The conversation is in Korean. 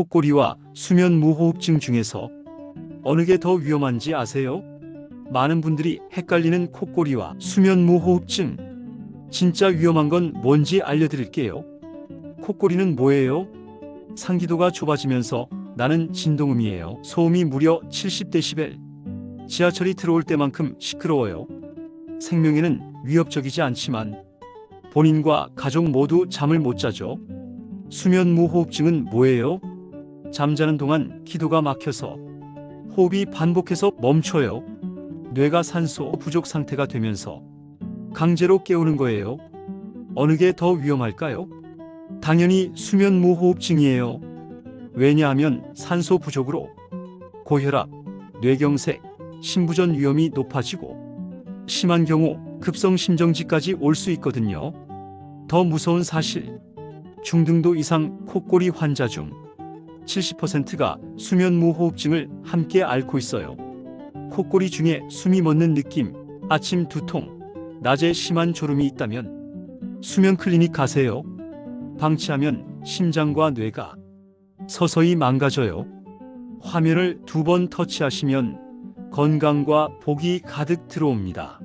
콧꼬리와 수면 무호흡증 중에서 어느 게 더 위험한지 아세요? 많은 분들이 헷갈리는 콧꼬리와 수면 무호흡증. 진짜 위험한 건 뭔지 알려드릴게요. 콧꼬리는 뭐예요? 상기도가 좁아지면서 나는 진동음이에요. 소음이 무려 70데시벨. 지하철이 들어올 때만큼 시끄러워요. 생명에는 위협적이지 않지만 본인과 가족 모두 잠을 못 자죠. 수면 무호흡증은 뭐예요? 잠자는 동안 기도가 막혀서 호흡이 반복해서 멈춰요. 뇌가 산소 부족 상태가 되면서 강제로 깨우는 거예요. 어느 게 더 위험할까요? 당연히 수면 무호흡증이에요. 왜냐하면 산소 부족으로 고혈압, 뇌경색, 심부전 위험이 높아지고 심한 경우 급성 심정지까지 올 수 있거든요. 더 무서운 사실, 중등도 이상 콧꼬리 환자 중 70%가 수면 무호흡증을 함께 앓고 있어요. 콧꼬리 중에 숨이 멎는 느낌, 아침 두통, 낮에 심한 졸음이 있다면 수면 클리닉 가세요. 방치하면 심장과 뇌가 서서히 망가져요. 화면을 2번 터치하시면 건강과 복이 가득 들어옵니다.